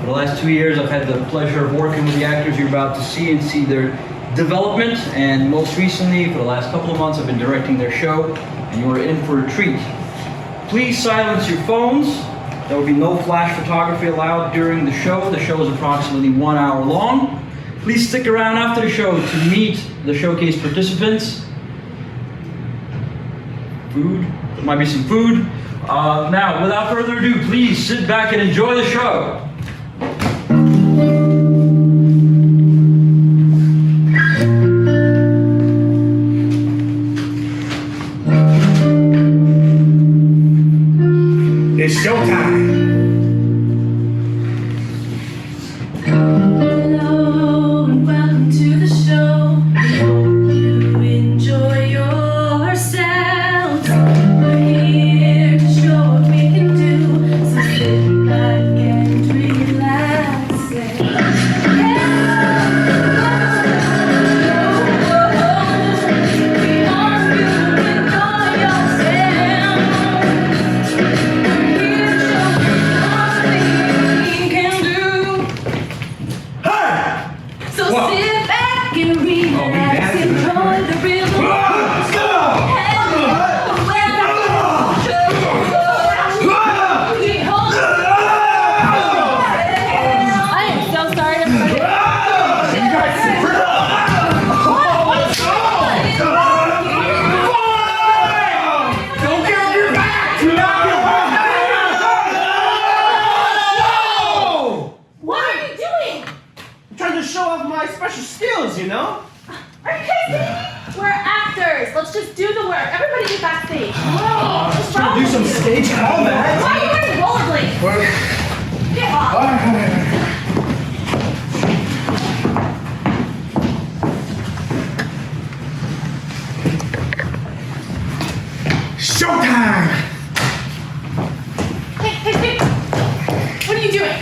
For the last 2 years, I've had the pleasure of working with the actors you're about to see and see their development, and most recently, for the last couple of months, I've been directing their show, and you are in for a treat. Please silence your phones. There will be no flash photography allowed during the show. The show is approximately 1 hour long. Please stick around after the show to meet the showcase participants. Food, there might be some food. Now, without further ado, please sit back and enjoy the show. It's showtime. Hello and welcome to the show. We hope you enjoy yourselves. We're here to show what we can do. So sit back and relax. You know? Are you crazy? We're actors. Let's just do the work. Everybody get backstage. Whoa, what's wrong Do some with you? stage combat. Why are you wearing rollerblades? Get off. Showtime! Hey. What are you doing?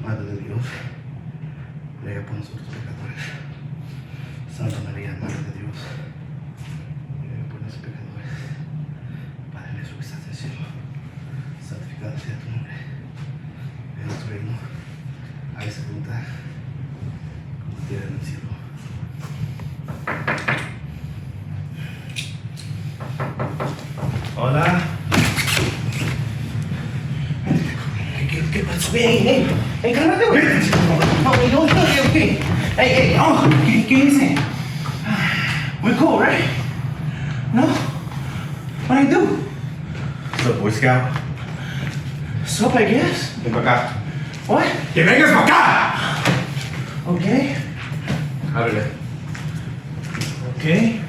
Madre de Dios, ruega por nosotros pecadores. Santa María, Madre de Dios, ruega por nosotros pecadores. Padre nuestro que estás en el cielo, santificado sea tu nombre. Ven a tu reino, hágase tu voluntad, como en la tierra y en el cielo. Hola. ¿Qué pasó? Hey, cálmate, güey. No, okay. Hey, ¿qué hice? We're cool, right? No? What I do? What's up, Boy Scout? Soap, I guess. Ven para acá. What? ¡Que vengas para acá! Okay. Ábrele. Okay.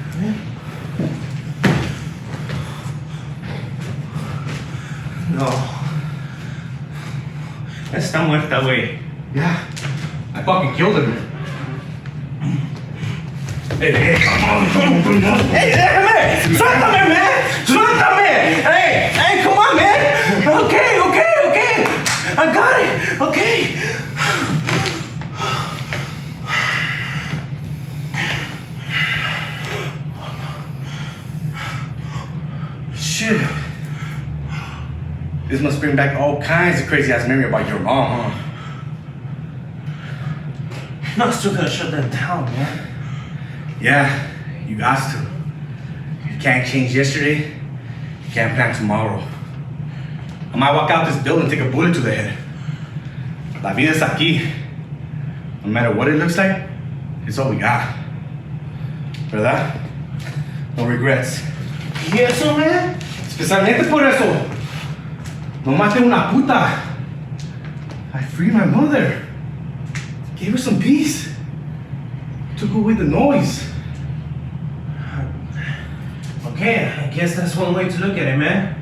No. Está muerta, güey. Yeah. I fucking killed him. Hey, Hey, déjame! ¡Suéltame, man! ¡Suéltame! Hey, come on, man! Okay. I got it! Okay. shit. This must bring back all kinds of crazy ass memory about your mom, huh? Not still gonna shut them down, man. Yeah, you got to. You can't change yesterday, you can't plan tomorrow. I might walk out this building and take a bullet to the head. La vida es aquí. No matter what it looks like, it's all we got. ¿Verdad? No regrets. ¿Y eso, man? Especialmente por eso. No maté una puta. I freed my mother. Gave her some peace. Took away the noise. Okay, I guess that's one way to look at it, man.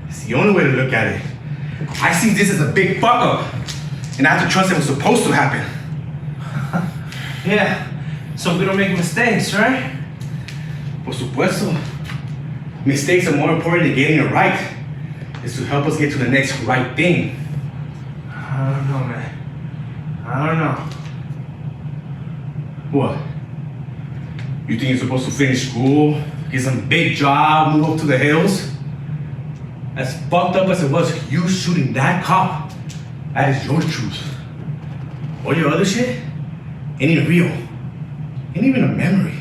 It's the only way to look at it. I see this as a big fuck up. And I have to trust it was supposed to happen. Yeah, so we don't make mistakes, right? Por supuesto. Mistakes are more important than getting it right. It's to help us get to the next right thing. I don't know, man. I don't know. What? You think you're supposed to finish school, get some big job, move up to the hills? As fucked up as it was, you shooting that cop, that is your truth. All your other shit ain't even real. Ain't even a memory.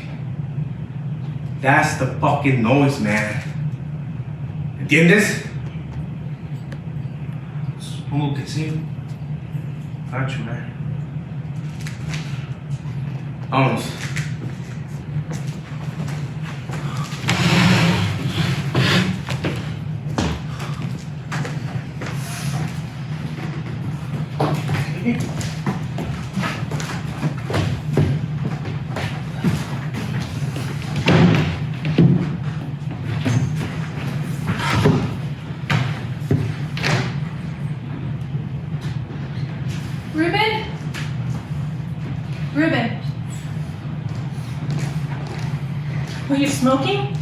That's the fucking noise, man. ¿Entiendes? Supongo que sí. Got you, man. Vámonos. Ruben? Ruben? Were you smoking?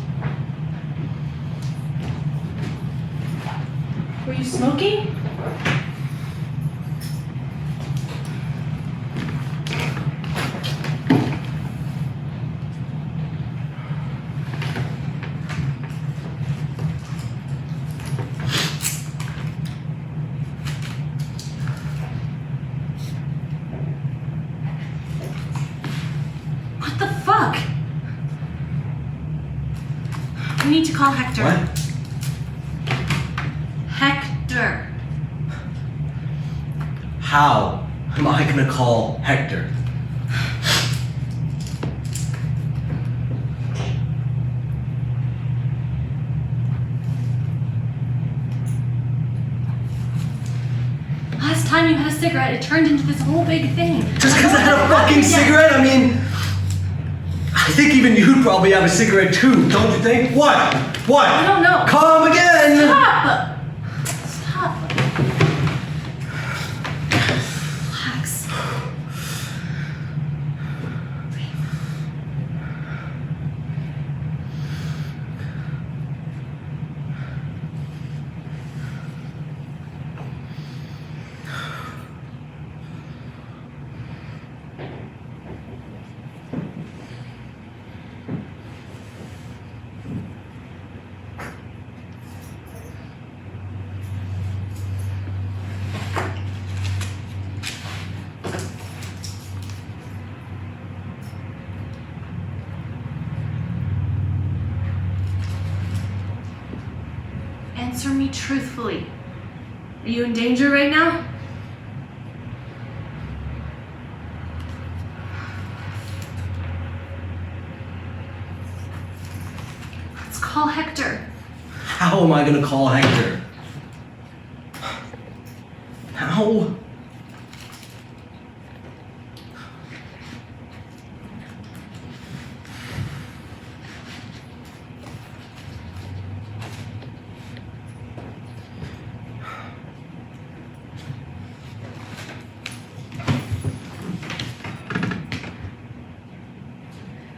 Were you smoking? What the fuck? We need to call Hector. What? Hector. How am I gonna call Hector? Last time you had a cigarette, it turned into this whole big thing. Just because I had a fucking cigarette? I mean, I think even you'd probably have a cigarette too, don't you think? What? I don't know. Come again! Stop! Stop. Relax. Answer me truthfully. Are you in danger right now? Let's call Hector. How am I gonna call Hector? How?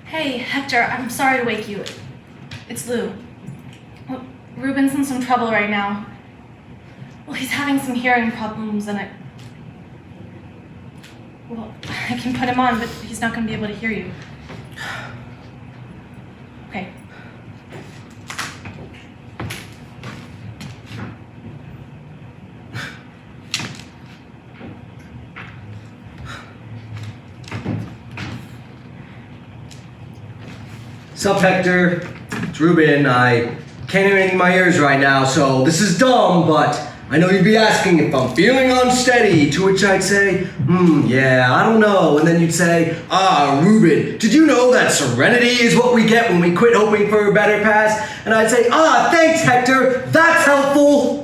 Hey, Hector, I'm sorry to wake you. It's Lou. Well, Ruben's in some trouble right now. Well, he's having some hearing problems and well, I can put him on, but he's not going to be able to hear you. Okay. Sup, Hector? It's Ruben. I can't hear anything in my ears right now, so this is dumb, but I know you'd be asking if I'm feeling unsteady, to which I'd say, yeah, I don't know. And then you'd say, Ruben, did you know that serenity is what we get when we quit hoping for a better past? And I'd say, thanks, Hector, that's helpful.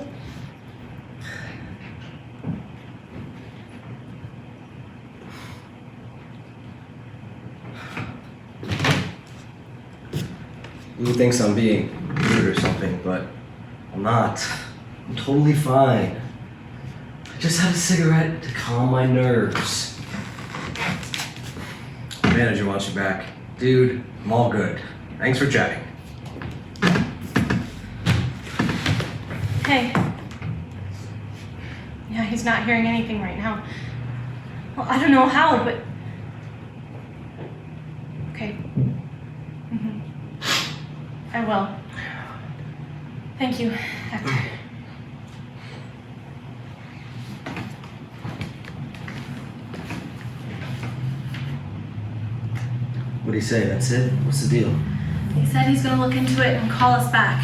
Lou thinks I'm being weird or something, but I'm not. I'm totally fine. I just had a cigarette to calm my nerves. manager wants you back. Dude, I'm all good. Thanks for chatting. Hey. Yeah, he's not hearing anything right now. Well, I don't know how, but... Okay. I will. Thank you, Hector. What do you say? That's it? What's the deal? He said he's gonna look into it and call us back.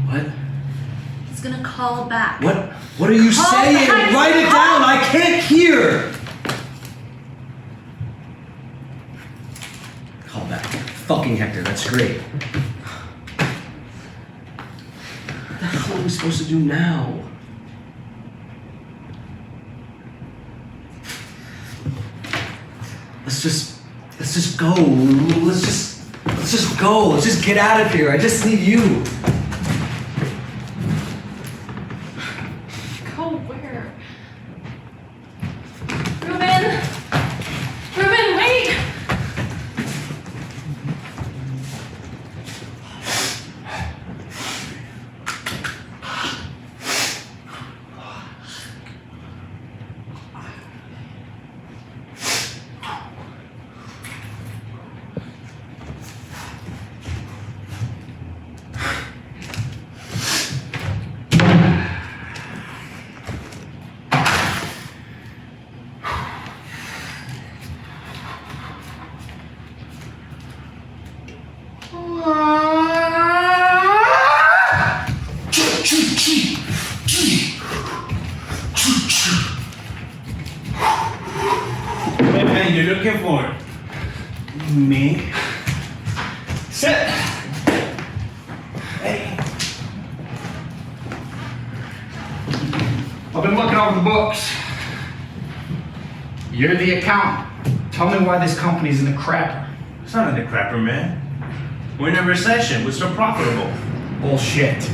What? He's gonna call back. What? What are you saying? back. Write it down! I can't hear! Call back. Fucking Hector, that's great. What the hell are we supposed to do now? Let's just go. Let's just go. Let's just get out of here. I just need you. Go where? Ruben! Ruben, wait! Hey man, you're looking for me? Sit. Hey. I've been looking over the books. You're the accountant. Tell me why this company's in the crapper. It's not in the crapper, man. We're in a recession. We're still profitable. Bullshit.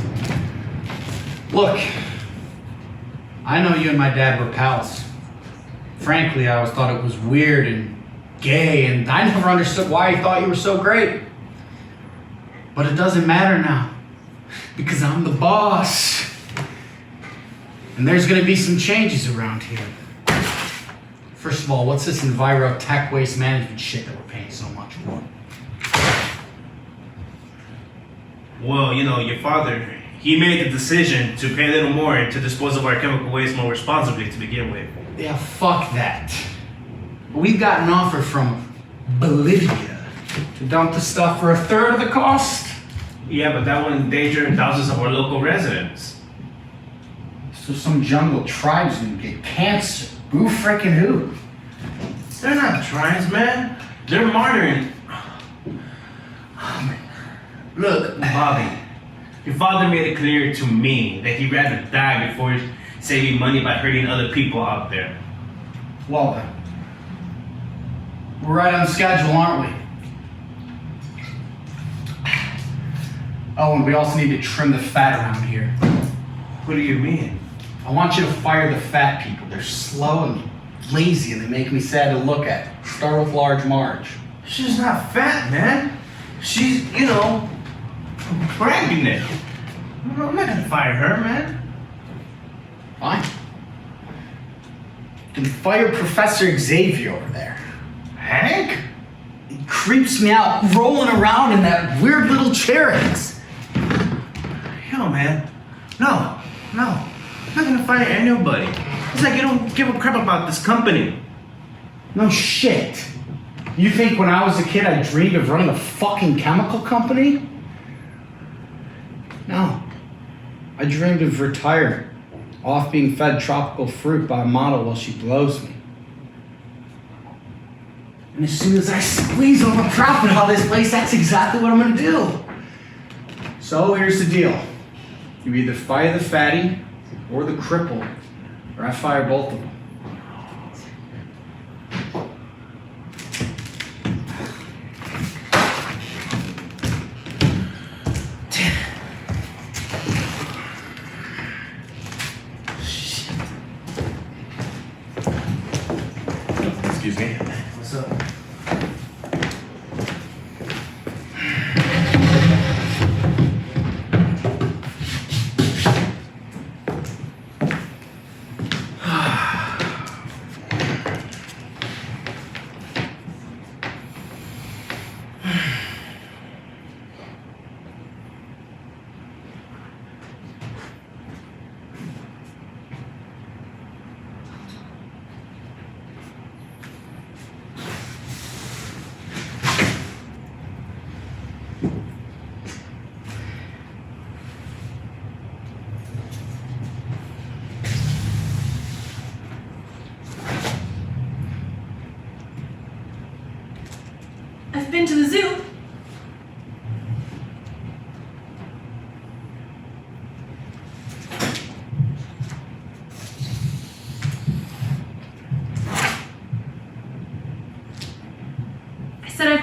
Look, I know you and my dad were pals. Frankly, I always thought it was weird and gay, and I never understood why he thought you were so great. But it doesn't matter now, because I'm the boss. And there's gonna be some changes around here. First of all, what's this Enviro Tech Waste Management shit that we're paying so much for? Well, you know, your father, he made the decision to pay a little more and to dispose of our chemical waste more responsibly to begin with. Yeah, fuck that. We've got an offer from Bolivia to dump the stuff for 1/3 of the cost. Yeah, but that would endanger thousands of our local residents. So some jungle tribesmen get cancer. Who frickin' who? They're not tribes, man. They're modern. Look, Bobby, your father made it clear to me that he'd rather die before saving money by hurting other people out there. Well then. We're right on schedule, aren't we? Oh, and we also need to trim the fat around here. What do you mean? I want you to fire the fat people. They're slow and lazy and they make me sad to look at. Start with Large Marge. She's not fat, man. She's, you know, pregnant. I'm not gonna fire her, man. Fine. You can fire Professor Xavier over there. Hank? He creeps me out rolling around in that weird little chariot. Yo, man. No. I'm not gonna fire anybody. It's like you don't give a crap about this company. No shit. You think when I was a kid I dreamed of running a fucking chemical company? No. I dreamed of retiring, off being fed tropical fruit by a model while she blows me. And as soon as I squeeze all the profit out of this place, that's exactly what I'm gonna do. So here's the deal. You either fire the fatty or the cripple, or I fire both of them. Excuse me. What's up?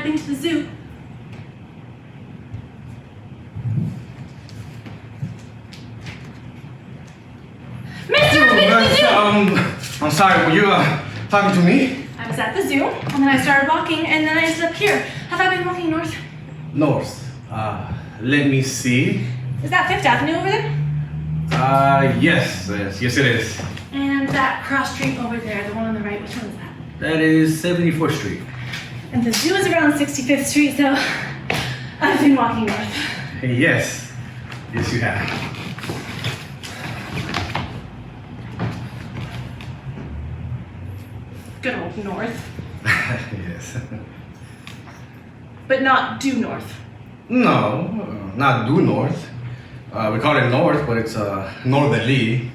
been to the zoo. Mister, I've been to the zoo! I'm sorry, were you talking to me? I was at the zoo, and then I started walking, and then I ended up here. Have I been walking north? North. Let me see. Is that 5th Avenue over there? Yes it is. And that cross street over there, the one on the right, which one is that? That is 74th Street. And the zoo is around 65th Street, so I've been walking north. Yes you have. Good old north. Yes. But not due north. No, not due north. We call it north, but it's northerly.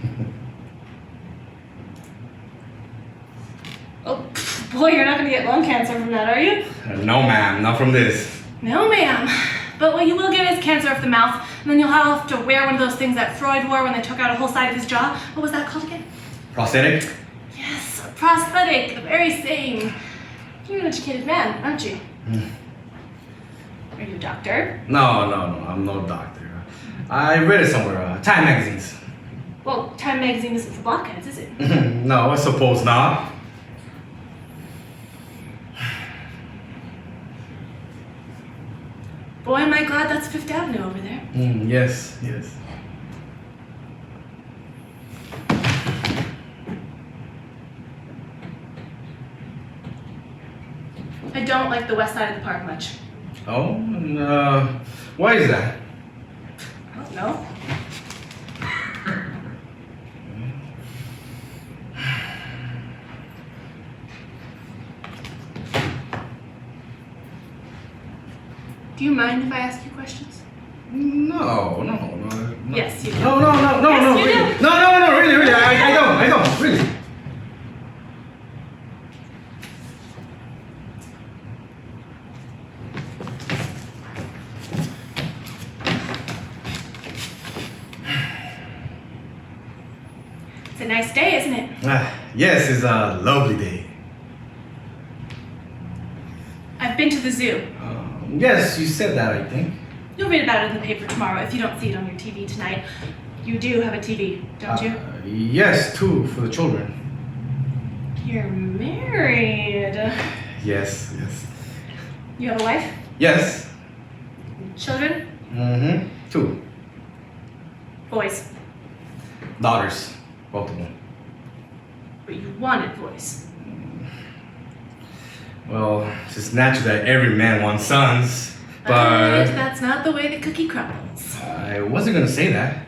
Oh, boy, you're not gonna get lung cancer from that, are you? No, ma'am, not from this. No, ma'am. But what you will get is cancer of the mouth, and then you'll have to wear one of those things that Freud wore when they took out a whole side of his jaw. What was that called again? Prosthetic? Yes, a prosthetic, the very same. You're an educated man, aren't you? Are you a doctor? No, I'm no doctor. I read it somewhere, Time magazines. Well, Time magazine isn't for blockheads, is it? No, I suppose not. Boy, am I glad that's 5th Avenue over there. Yes. I don't like the west side of the park much. Oh, why is that? I don't know. Do you mind if I ask you questions? No. Yes, you do. No, Yes, you really. do. No, really, I don't, really. It's a nice day, isn't it? Yes, it's a lovely day. I've been to the zoo. Yes, you said that, I think. You'll read about it in the paper tomorrow if you don't see it on your TV tonight. You do have a TV, don't you? Yes, 2 for the children. You're married. Yes. You have a wife? Yes. Children? 2 Boys. daughters, both of them. But you wanted boys. Well, it's just natural that every man wants sons, But but that's not the way the cookie crumbles. I wasn't gonna say that.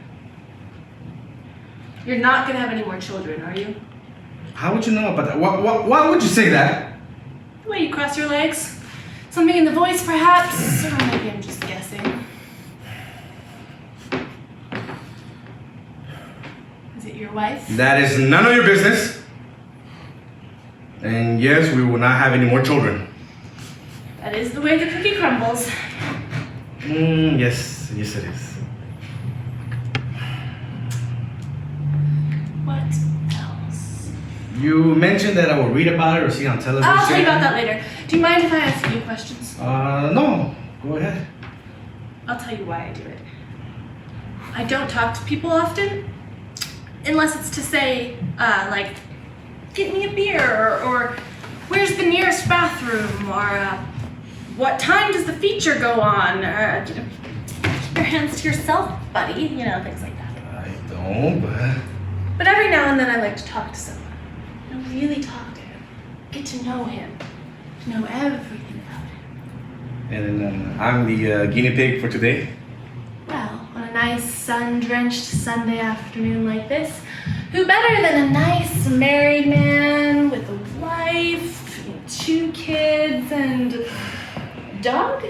You're not gonna have any more children, are you? How would you know about that? Why would you say that? The way you cross your legs. Something in the voice, perhaps? Or maybe I'm just guessing. Is it your wife? That is none of your business. And yes, we will not have any more children. That is the way the cookie crumbles. Yes it is. What else? You mentioned that I will read about it or see it on television. I'll tell you about that later. Do you mind if I ask you questions? No. Go ahead. I'll tell you why I do it. I don't talk to people often, unless it's to say, like, get me a beer, or where's the nearest bathroom, or what time does the feature go on, or keep your hands to yourself, buddy, you know, things like that. I don't, but... But every now and then I like to talk to someone. You know, really talk to him. Get to know him. To know everything about him. And then I'm the guinea pig for today. Well, on a nice sun-drenched Sunday afternoon like this, who better than a nice married man with a wife, and 2 kids, and a dog?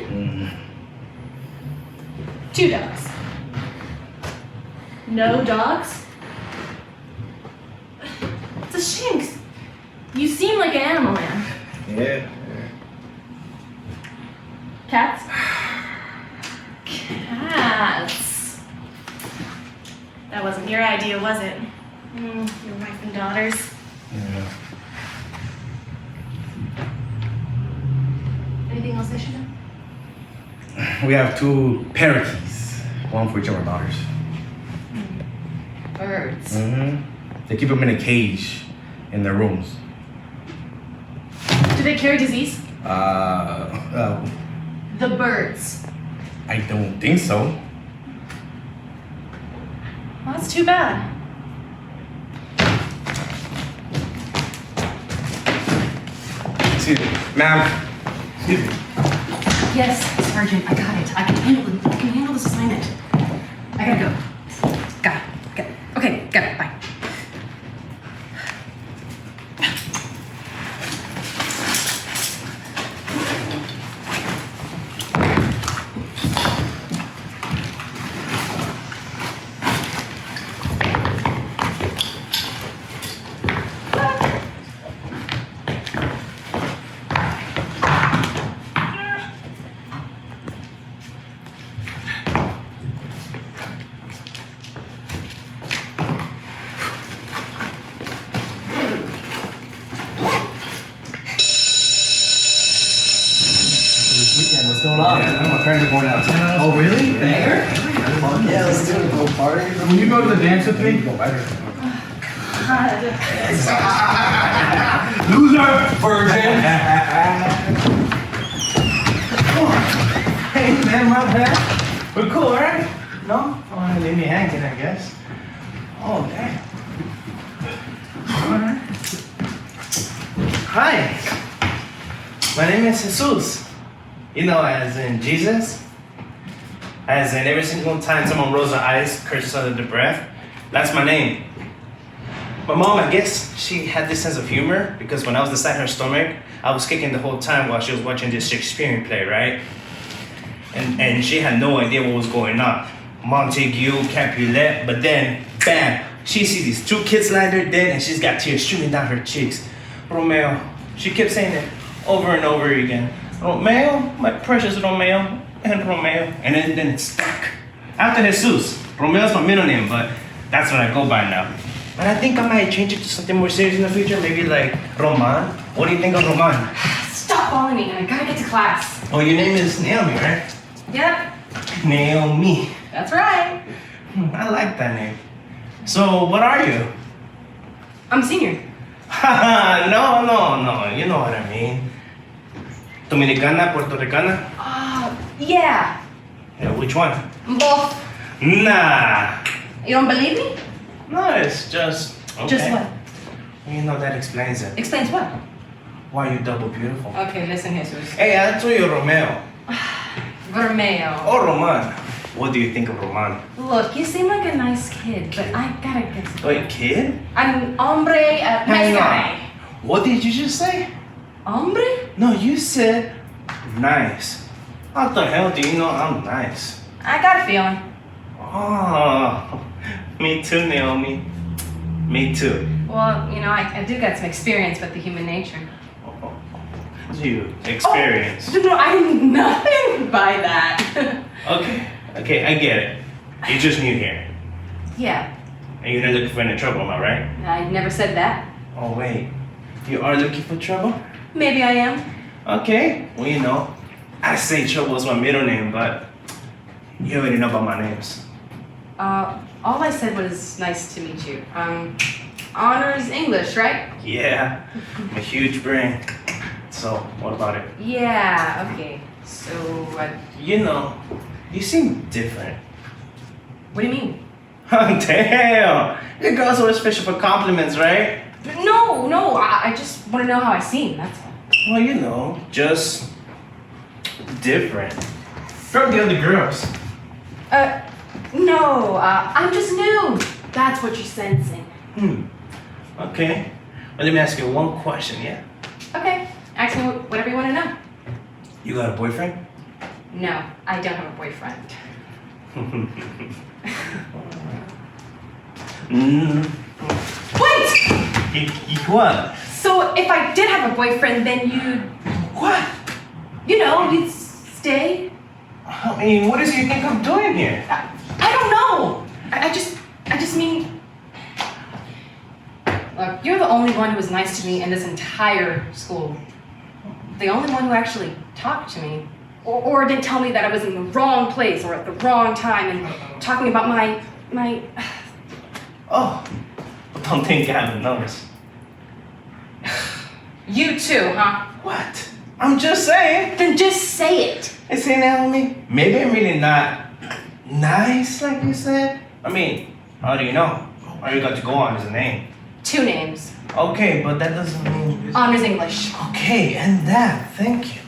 2 dogs. No dogs? It's a shame, 'cause you seem like an animal man. Yeah. Cats? Cats. That wasn't your idea, was it? Your wife and daughters. Yeah. And Anything else I should know? We have 2 parakeets, one for each of our daughters. Birds. They keep them in a cage in their rooms. Do they carry disease? The birds. I don't think so. Well, that's too bad. Excuse me, ma'am. Excuse me. Yes, Sergeant, I got it. I can handle this assignment. I gotta go. Got it. Okay, got it. Bye. What's going on? My parents are going out. Oh, really? There? Yeah, let's do a little party. Will you go to the dance with me? Loser! Virgin! Hey man, my bad. We're cool, right? No? Oh, leave me hanging, I guess. Oh, damn. Alright. Hi. My name is Jesus. You know, as in Jesus. As in every single time someone rolls their eyes, curses under their breath. That's my name. My mom, I guess she had this sense of humor because when I was inside her stomach, I was kicking the whole time while she was watching this Shakespearean play, right? And she had no idea what was going on. Montague, Capulet, but then, bam, she sees these 2 kids lying there dead and she's got tears streaming down her cheeks. Romeo, she kept saying it over and over again. Romeo, my precious Romeo, and Romeo. And then it stuck. After Jesus, Romeo's my middle name, but that's what I go by now. And I think I might change it to something more serious in the future, maybe like Roman. What do you think of Roman? Stop following me, I gotta get to class. Oh, your name is Naomi, right? Yep, Naomi. that's right. I like that name. So, what are you? I'm a senior. No, you know what I mean. Dominicana, Puerto Ricana? Yeah, Yeah, which one? both. Nah. You don't believe me? No, it's just. Okay. Just what? You know, that explains it. Explains what? Why you double beautiful. Okay, listen, Jesus. Hey, I told you Romeo. Romeo. Or Roman. What do you think of Roman? Look, you seem like a nice kid, but I gotta get to Wait, kid? I'm hombre, nice Hang guy. on. What did you just say? Hombre? No, you said nice. How the hell do you know I'm nice? I got a feeling. Oh, me too, Naomi. Me too. Well, you know, I do got some experience with the human nature. You experience. Oh, no, I mean nothing by that. Okay, I get it. You're just new here. Yeah, And you're not looking for any trouble, am I right? I never said that. Oh, wait. You are looking for trouble? Maybe I am. Okay, well, you know, I say trouble is my middle name, but you already know about my names. All I said was nice to meet you. Honors English, right? Yeah, I'm a huge brain. So, what about it? Yeah, okay. So, You know, you seem different. what do you mean? Damn! You girls always fishing for compliments, right? No, I just want to know how I seem, that's all. Well, you know, just different. From the other girls. No, I'm just new. That's what you're sensing. Okay. Well, let me ask you one question, yeah? Okay, ask me whatever you want to know. You got a boyfriend? No, I don't have a boyfriend. Wait! What? So if I did have a boyfriend, then you'd, What? you know, you'd stay? I mean, what is it you think I'm doing here? I don't know. I just mean, look, you're the only one who was nice to me in this entire school. The only one who actually talk to me. Or didn't tell me that I was in the wrong place or at the wrong time and talking about my... Oh, don't think I haven't noticed. You too, huh? What? I'm just saying. Then just say it. Hey, say that with me. Maybe I'm really not nice, like you said. I mean, how do you know? All you got to go on is a name. 2 names. Okay, but that doesn't mean... Honors English. Okay, and that. Thank you.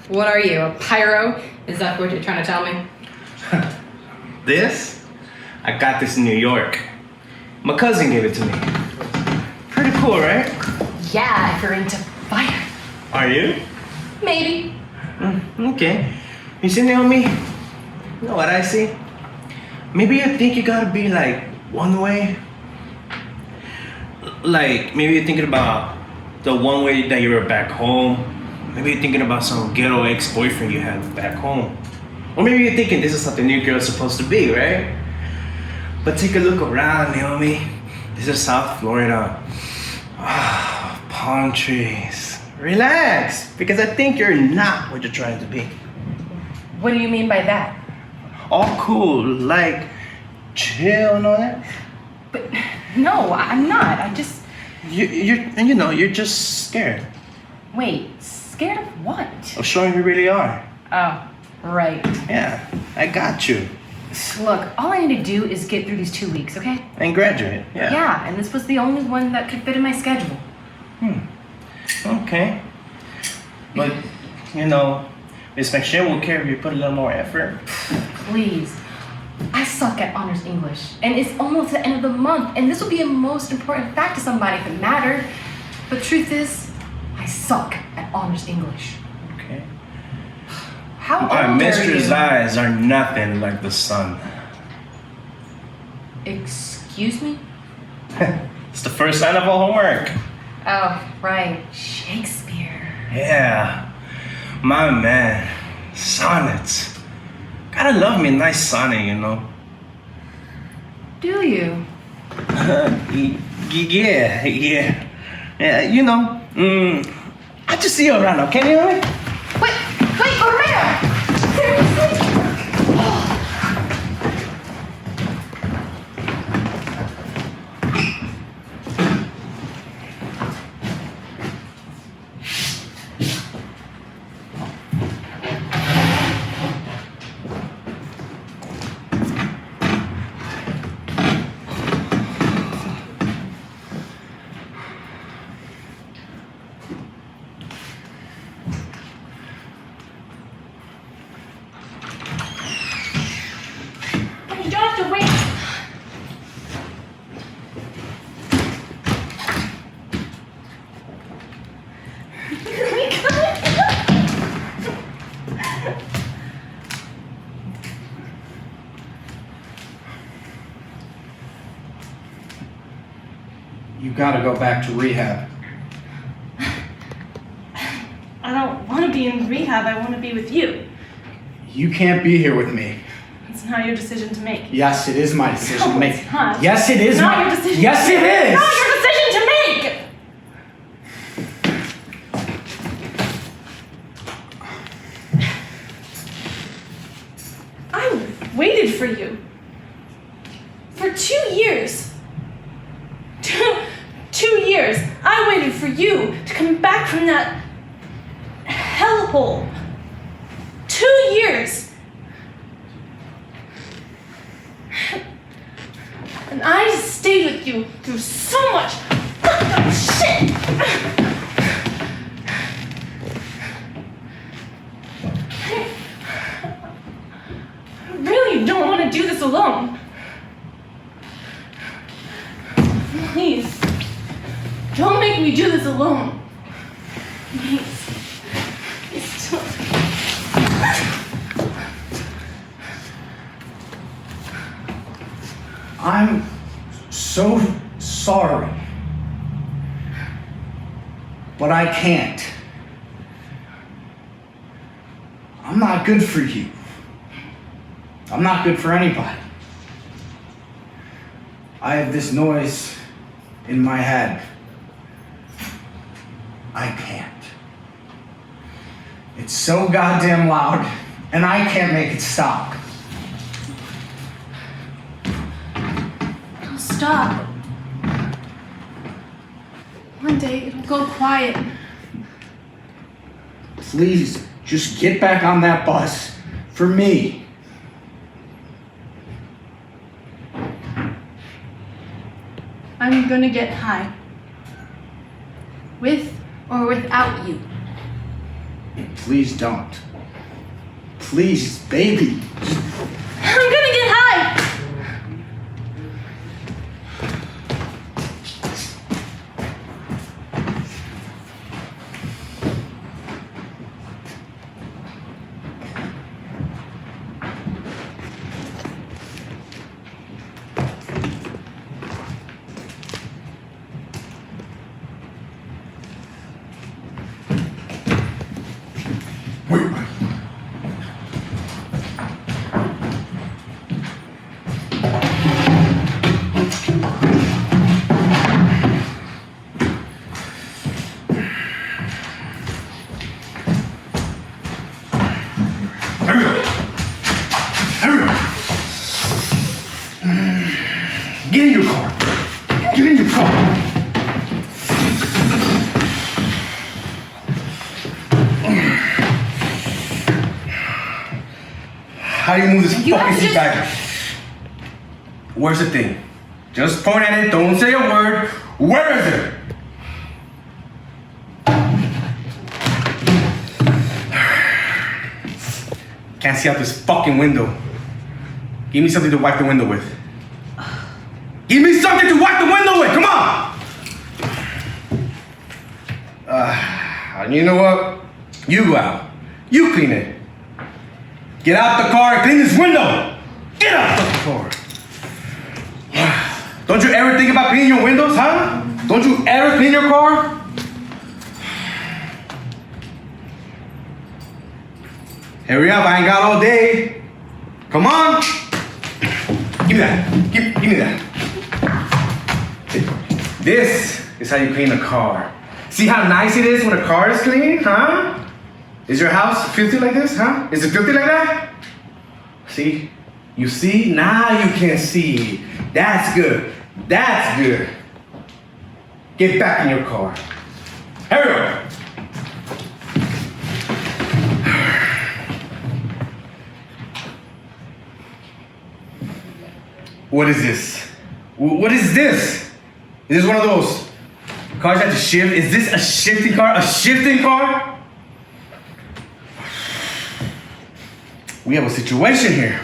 What are you, a pyro? Is that what you're trying to tell me? This? I got this in New York. My cousin gave it to me. Pretty cool, right? Yeah, if you're into fire. Are you? Maybe. Okay. You see, Naomi? You know what I see? Maybe you think you gotta be like one way. Like, maybe you're thinking about the one way that you were back home. Maybe you're thinking about some ghetto ex-boyfriend you had back home. Or maybe you're thinking this is what the new girl's supposed to be, right? But take a look around, Naomi. This is South Florida. Palm trees. Relax, because I think you're not what you're trying to be. What do you mean by that? All cool, like chill and all that. But no, I'm not. I just... You're just scared Wait, scared of what? of showing who you really are. Oh, right. Yeah, I got you. Look, all I need to do is get through these 2 weeks, okay? And graduate, yeah. Yeah, and this was the only one that could fit in my schedule. Okay. But, this next year will care if you put a little more effort. Please. I suck at honors English, and it's almost the end of the month, and this will be a most important fact to somebody if it mattered. But truth is, I suck at honors English. Okay. How My old are mistress' you? eyes are nothing like the sun. Excuse me? It's the first sign of all homework. Oh, right. Shakespeare. Yeah. My man. Sonnets. Gotta love me a nice sonnet, Do you? Yeah. Yeah, I just see you around, okay, Naomi? Wait, Romeo! Seriously? You don't have to wait. You gotta go back to rehab. I don't want to be in rehab. I want to be with you. You can't be here with me. It's not your decision to make. Yes, it is my decision to No, make. it's not. Yes, it is It's not my your decision. Yes, it It's is. not your decision to make. I waited for you for 2 years. 2 years. I waited for you to come back from that hellhole. 2 years. And I stayed with you through so much fucked up shit. I really don't want to do this alone. Please, don't make me do this alone. Please. Please don't. I'm so sorry. But I can't. I'm not good for you. I'm not good for anybody. I have this noise in my head. I can't. It's so goddamn loud, and I can't make it stop. It'll stop. One day it'll go quiet. Please, just get back on that bus for me. I'm gonna get high. With or without you. Please don't. Please, baby. I'm gonna get high! Get in your car. Get in your car. How do you move this You fucking have to seat back? Where's the thing? Just point at it. Don't say a word. Where is it? Can't see out this fucking window. Give me something to wipe the window with. Give me something to wipe the window with. Come on. And you know what? You go out. You clean it. Get out the car and clean this window. Get out the car. Don't you ever think about cleaning your windows, huh? Don't you ever clean your car? Hurry up, I ain't got all day. Come on. Give me that. Give me that. This is how you clean a car. See how nice it is when a car is clean, huh? Is your house filthy like this, huh? Is it filthy like that? See? You see? Now you can see. That's good. That's good. Get back in your car. Hurry up. What is this? What is this? Is this one of those cars that have to shift? Is this a shifting car? A shifting car? We have a situation here.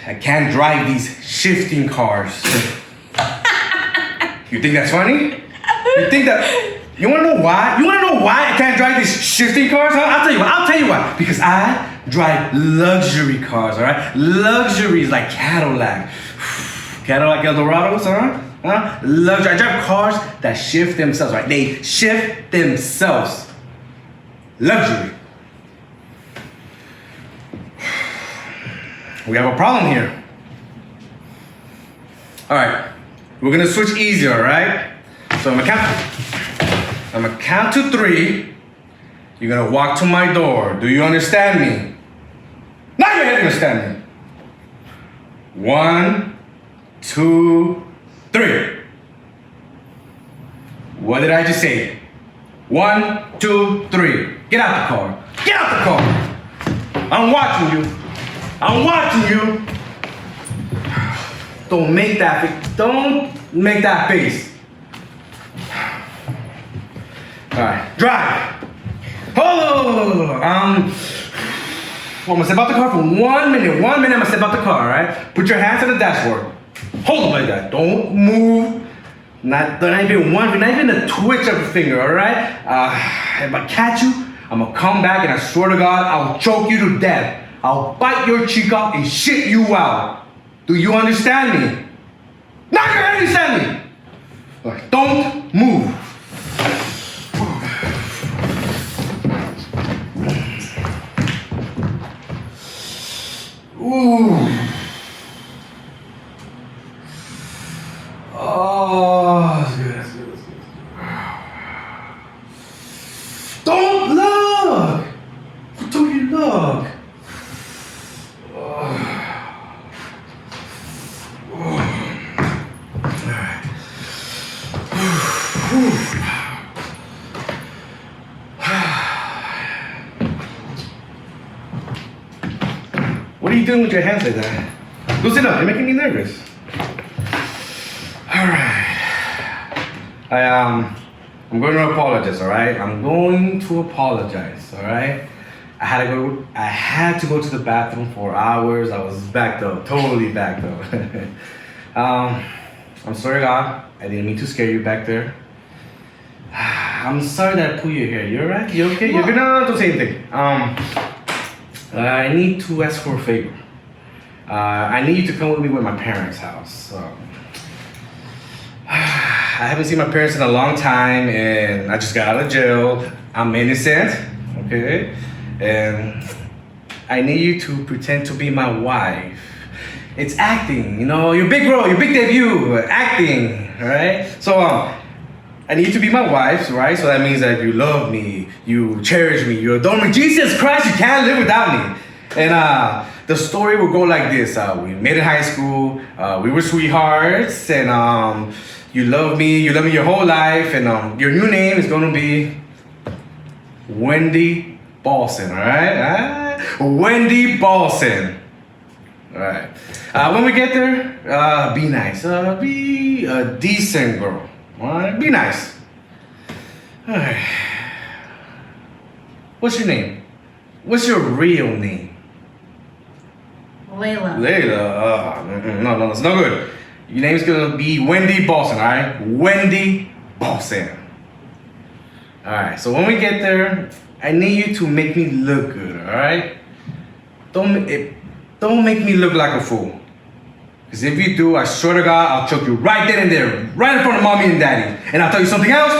I can't drive these shifting cars. You think that's funny? You think that... You wanna know why? You wanna know why I can't drive these shifting cars? Huh? I'll tell you why. Because I drive luxury cars, all right? Luxuries like Cadillac. Cadillac Eldorados, huh? Luxury. I drive cars that shift themselves, right? They shift themselves. Luxury. We have a problem here. All right, we're gonna switch easier, all right? So I'm gonna count to 3. You're gonna walk to my door. Do you understand me? Now you understand me. 1, 2, 3. What did I just say? 1, 2, 3. Get out the car. Get out the car. I'm watching you. I'm watching you. Don't make that face. All right, drive. Oh, I'm gonna step out the car for 1 minute. 1 minute, I'm gonna step out the car, all right? Put your hands on the dashboard. Hold it like that. Don't move. Not even a twitch of a finger, all right? If I catch you, I'm gonna come back and I swear to God, I'll choke you to death. I'll bite your cheek off and shit you out. Do you understand me? Now you understand me. All right, don't move. Ooh. Oh, that's good, that's good, that's good. Don't look! What do you look? What are you doing with your hands like that? Loosen up, you're making me nervous. Alright. I'm going to apologize, alright? I'm going to apologize, alright? I had to go to the bathroom for hours. I was backed up, totally backed up. I'm sorry, God. I didn't mean to scare you back there. I'm sorry that I pulled your hair. You alright? You okay? You're gonna don't say anything. I need to ask for a favor. I need you to come with me to my parents' house. I haven't seen my parents in a long time, and I just got out of jail. I'm innocent, okay? And I need you to pretend to be my wife. It's acting, you know, your big role, your big debut, acting, all right? So I need you to be my wife, right? So that means that you love me, you cherish me, you adore me. Jesus Christ, you can't live without me. And the story will go like this. We met in high school, we were sweethearts, and you love me your whole life, and your new name is gonna be Wendy Balson, all right? Wendy Balson. All right. When we get there, be nice. Be a decent girl. All right? Be nice. All right. What's your name? What's your real name? Layla. Layla. No, it's no good. Your name's gonna be Wendy Balson, all right? Wendy Balson. All right. So when we get there, I need you to make me look good, all right? Don't make me look like a fool. Because if you do, I swear to God, I'll choke you right then and there, right in front of mommy and daddy. And I'll tell you something else,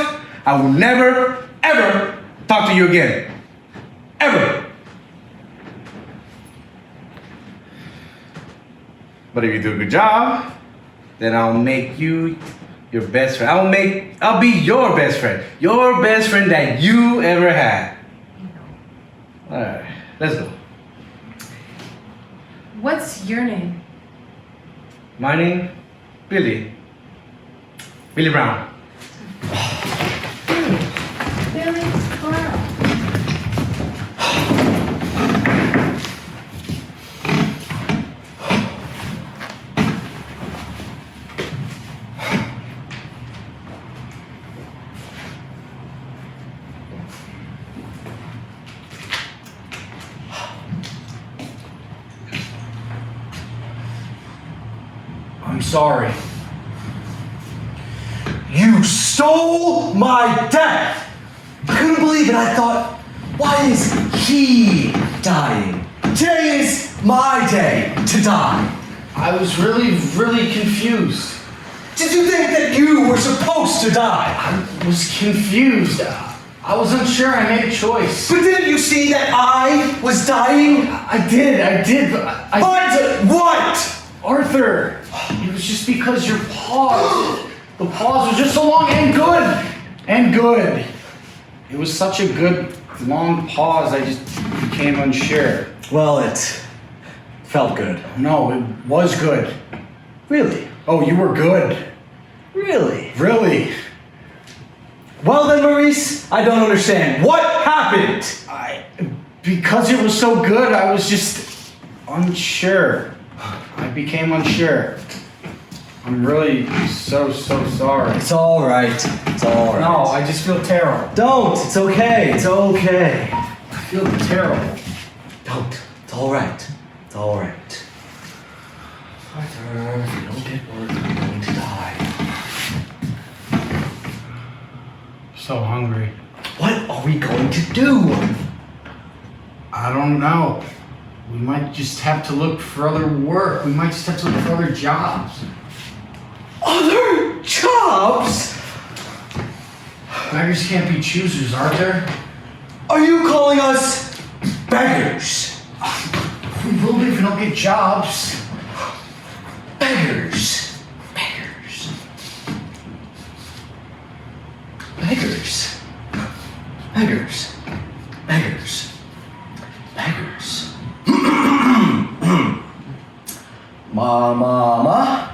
I will never, ever talk to you again. Ever. But if you do a good job, then I'll make you your best friend. I'll be your best friend. Your best friend that you ever had. All right, let's go. What's your name? My name, Billy. Billy Brown. Billy Brown. I'm sorry. You stole my dad! I couldn't believe it. I thought, why is he dying? Today is my day to die. I was really confused. Did you think that you were supposed to die? I was confused. I was unsure. I made a choice. But didn't you see that I was dying? I did, but But what? Arthur, it was just because your pause. The pause was just so long and good. It was such a good, long pause, I just became unsure. Well, it felt good. No, it was good. Really? Oh, you were good. Really? Really? Well then, Maurice, I don't understand. What happened? Because it was so good, I was just unsure. I became unsure. I'm really so sorry. It's all right. It's all right. No, I just feel terrible. Don't. It's okay. It's okay. I feel terrible. Don't. It's all right. It's all right. Arthur, if you don't get work, you're going to die. So hungry. What are we going to do? I don't know. We might just have to look for other work. We might just have to look for other jobs. Other jobs? Beggars can't be choosers, Arthur. Are you calling us beggars? we will be if we don't get jobs. Beggars. Beggars. Beggars. Beggars. Beggars. Beggars. Mama.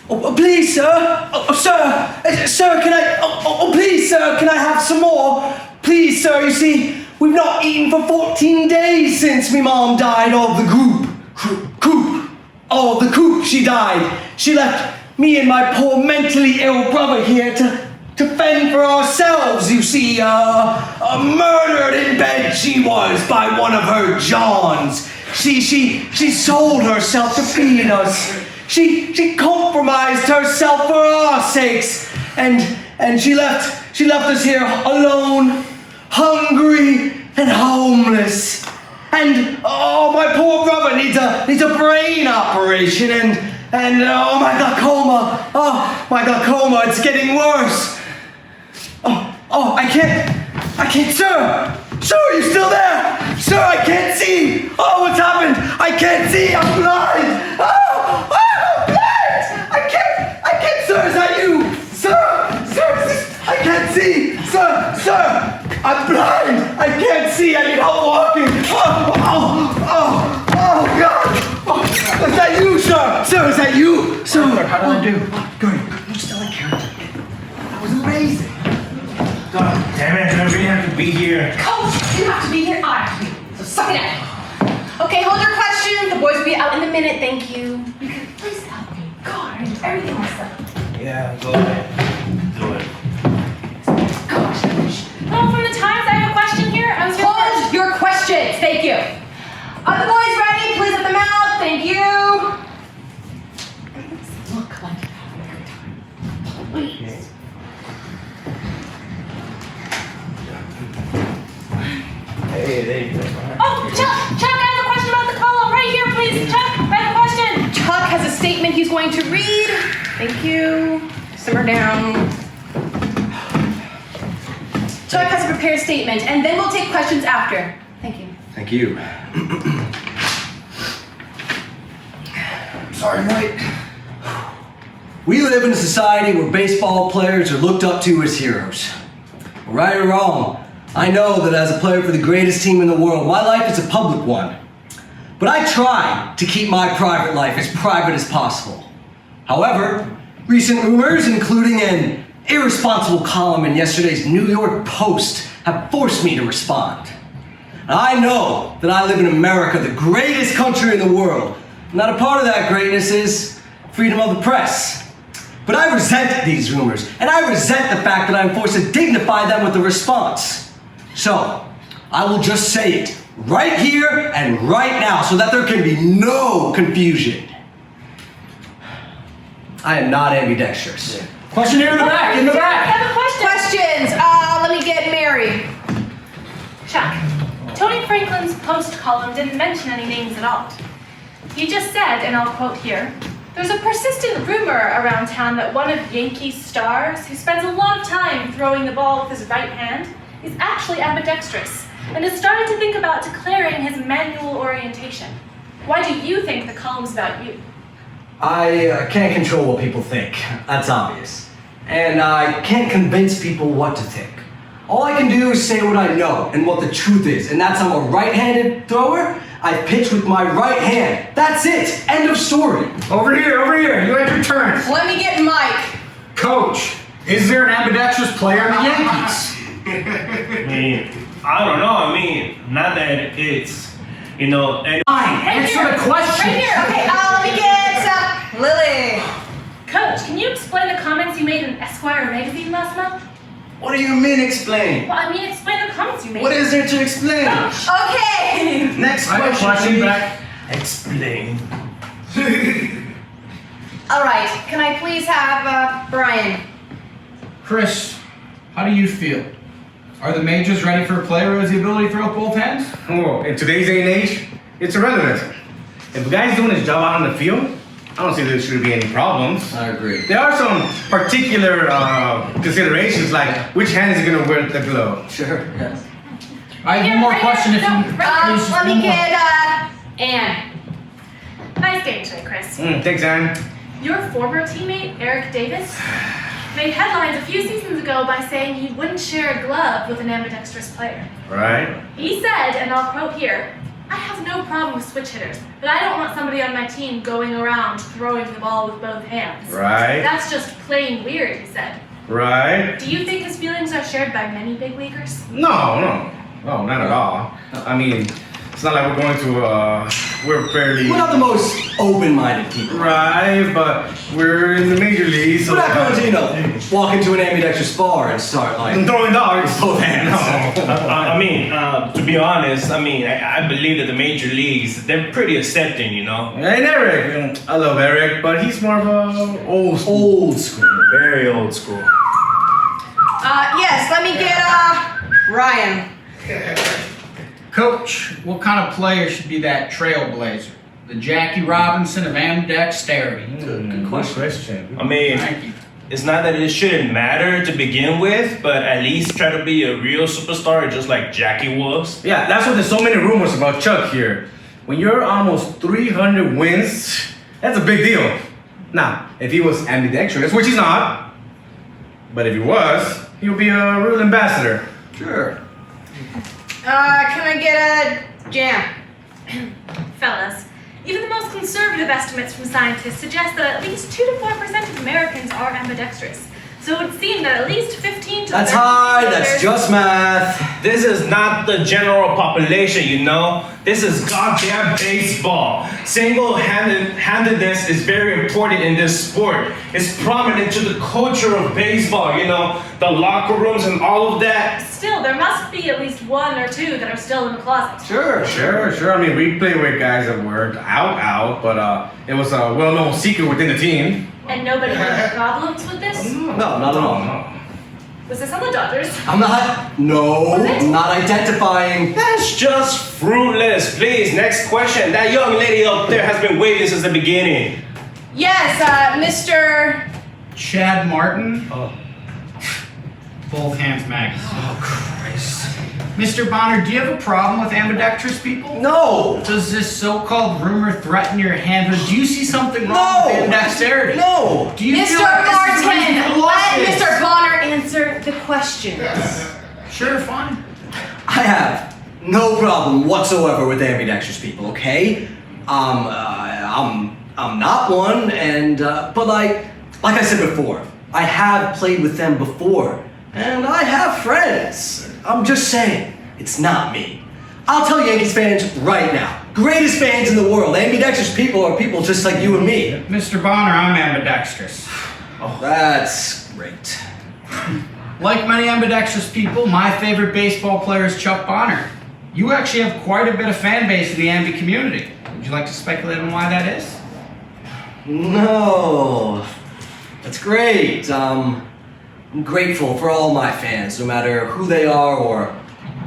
Oh, please, sir. Sir, can I? Please, sir, can I have some more? Please, sir. You see, we've not eaten for 14 days since my mom died of the coop. Oh, the coop. She died. She left me and my poor mentally ill brother here to fend for ourselves. You see, murdered in bed she was by one of her Johns. She sold herself to feed us. She compromised herself for our sakes, and she left us here alone, hungry and homeless. And oh, my poor brother needs a brain operation, and oh, my glaucoma, it's getting worse. Oh, I can't, sir, are you still there? Sir, I can't see. Oh, what's happened? I can't see. I'm blind. Oh, I'm blind. I can't, sir, is that you? Sir, I can't see. Sir, I'm blind. I can't see. I need help walking. Oh, God. Is that you, sir? Sir, is that you? Sir, how did I do? Good. You still in character. That was amazing. God damn it, I really have to be here. Coach, you have to be here. I have to be here. So suck it up. Okay, hold your questions. The boys will be out in a minute. Thank you. You can please help me. God, I do everything myself. Yeah, go ahead. Do it. Gosh. Oh, from the Times, I have a question here. I was Hold your questions. Thank you. Are the boys ready? Please let them out. Thank you. Look like you're having a good time. Please. Hey, there you go. Oh, Chuck, I have a question about the column. Right here, please. Chuck, I have a question. Chuck has a statement he's going to read. Thank you. Simmer down. Chuck has a prepared statement, and then we'll take questions after. Thank you. Thank you. Sorry, Mike. We live in a society where baseball players are looked up to as heroes. Right or wrong, I know that as a player for the greatest team in the world, my life is a public one. But I try to keep my private life as private as possible. However, recent rumors, including an irresponsible column in yesterday's New York Post, have forced me to respond. I know that I live in America, the greatest country in the world, and that a part of that greatness is freedom of the press. But I resent these rumors, and I resent the fact that I'm forced to dignify them with a response. So, I will just say it right here and right now so that there can be no confusion. I am not ambidextrous. Question here in the back, in the I back. have a question. Questions. Let me get Mary. Chuck, Tony Franklin's Post column didn't mention any names at all. He just said, and I'll quote here, "There's a persistent rumor around town that one of Yankees' stars, who spends a lot of time throwing the ball with his right hand, is actually ambidextrous and has started to think about declaring his manual orientation. Why do you think the column's about you?" I can't control what people think. That's obvious. And I can't convince people what to think. All I can do is say what I know and what the truth is, and that's I'm a right-handed thrower. I pitch with my right hand. That's it. End of story. Over here. You had your turn. Let me get Mike. Coach, is there an ambidextrous player in the Yankees? I mean, I don't know. I mean, not that it's, you know, and Fine, answer the question. Right here. Okay, let me get Lily. Coach, can you explain the comments you made in Esquire magazine last month? What do you mean explain? Well, I mean, explain the comments you made. What is there to explain? Coach. Okay. Next I have a question, question please. back. explain. All right, can I please have Brian? Chris, how do you feel? Are the majors ready for a player who has the ability to throw with both hands? Oh, in today's day and age, it's irrelevant. If a guy's doing his job out on the field, I don't see there should be any problems. I agree. There are some particular considerations, like which hand is he gonna wear the glove? Sure, yes. I have one more question if you please. just Let me one more. get Anne. Nice game today, Chris. Thanks, Ann. Your former teammate, Eric Davis, made headlines a few seasons ago by saying he wouldn't share a glove with an ambidextrous player. Right? He said, and I'll quote here, "I have no problem with switch hitters, but I don't want somebody on my team going around throwing the ball with both hands. Right. That's just plain weird," he said. Right? Do you think his feelings are shared by many big leaguers? No, not at all. I mean, it's not like we're going to, we're fairly... We're not the most open-minded people. Right, but we're in the major leagues, so... We're not going to, walk into an ambidextrous bar and start, And throwing dogs. both hands. I mean, to be honest, I believe that the major leagues, they're pretty accepting, you know? And Eric, I love Eric, but he's more of a old school. Old school. Very old school. Yes, let me get Ryan. Coach, what kind of player should be that trailblazer? The Jackie Robinson of ambidexterity. Good question. I mean, Thank you. it's not that it shouldn't matter to begin with, but at least try to be a real superstar just like Jackie was. Yeah, that's why there's so many rumors about Chuck here. When you're almost 300 wins, that's a big deal. Now, if he was ambidextrous, which he's not, but if he was, he would be a real ambassador. Sure. Can I get Jam? Fellas, even the most conservative estimates from scientists suggest that at least 2 to 4% of Americans are ambidextrous. So it would seem that at least 15 to That's 30 high, that's players- just math. This is not the general population, you know? This is goddamn baseball. Single-handedness is very important in this sport. It's prominent to the culture of baseball, you know? The locker rooms and all of that. Still, there must be at least 1 or 2 that are still in the closet. Sure. Sure. I mean, we play with guys that were out, but it was a well-known secret within the team. And nobody had any problems with this? No, not at all. Was this on the Dodgers? I'm not identifying. That's just fruitless. Please, next question. That young lady up there has been waiting since the beginning. Yes, Mr. Chad Martin. Both hands Maggie. Oh, Christ. Mr. Bonner, do you have a problem with ambidextrous people? No. Does this so-called rumor threaten your handhood? Do you see something wrong with ambidexterity? No. Do you Mr. feel like this is Martin, reason for let losses? Mr. Bonner answer the questions. Sure, fine. I have no problem whatsoever with ambidextrous people, okay? I'm not one, and but like I said before, I have played with them before, and I have friends. I'm just saying, it's not me. I'll tell Yankees fans right now, greatest fans in the world, ambidextrous people are people just like you and me. Mr. Bonner, I'm ambidextrous. Oh, that's great. Like many ambidextrous people, my favorite baseball player is Chuck Bonner. You actually have quite a bit of fan base in the ambi community. Would you like to speculate on why that is? No, that's great. I'm grateful for all my fans, no matter who they are or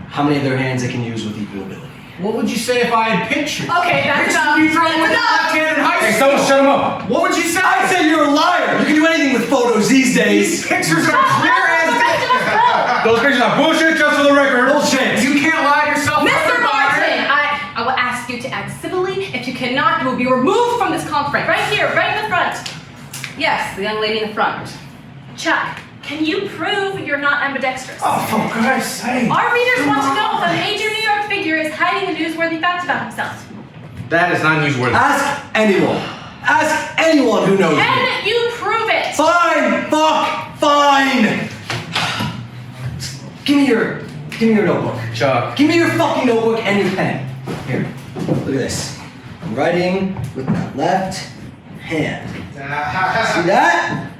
how many of their hands they can use with equal ability. What would you say if I had pictures? Okay, that's enough. You throw with the left hand in high Hey, school. someone shut him up. What would you say? I say you're a liar. You can do anything with photos these days. These pictures are clear as day. Those pictures are bullshit, just for the record. Bullshit. You can't lie to yourself. Mr. Martin, I will ask you to act civilly. If you cannot, you will be removed from this conference. Right here, right in the front. Yes, the young lady in the front. Chuck, can you prove you're not ambidextrous? Oh, for Christ's sake. Our readers want to know if a major New York figure is hiding a newsworthy fact about himself. That is not newsworthy. Ask anyone. Ask anyone who knows me. Can you prove it? Fine. Fine. Give me your notebook. Chuck. Give me your fucking notebook and your pen. Here. Look at this. I'm writing with my left hand. See that?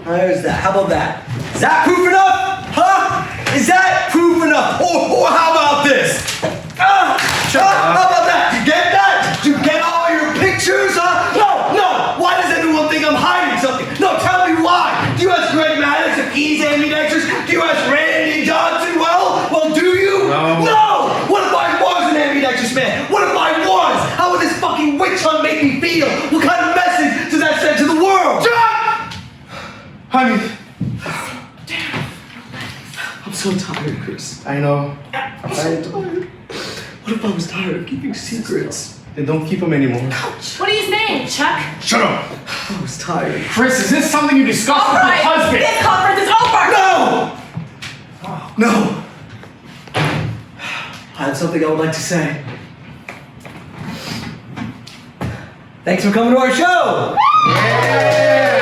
There's that. How about that? Is that proof enough? Huh? Is that proof enough? Or how about this? How about that? You get that? You get all your pictures? No. Why does everyone think answers? Do you ask Randy Johnson? Well, do you? No! What if I was an ambidextrous man? What if I was? How would this fucking witch hunt make me feel? What kind of message does that send to the world? John! Honey, I'm so tired, Chris. I know. I'm so tired. What if I was tired of keeping secrets? Then don't keep them anymore. What are you saying, Chuck? Shut up! I was tired. Chris, is this something you discussed All with right, your husband? this conference is over. No! I had something I would like to say. Thanks for coming to our show! Yeah.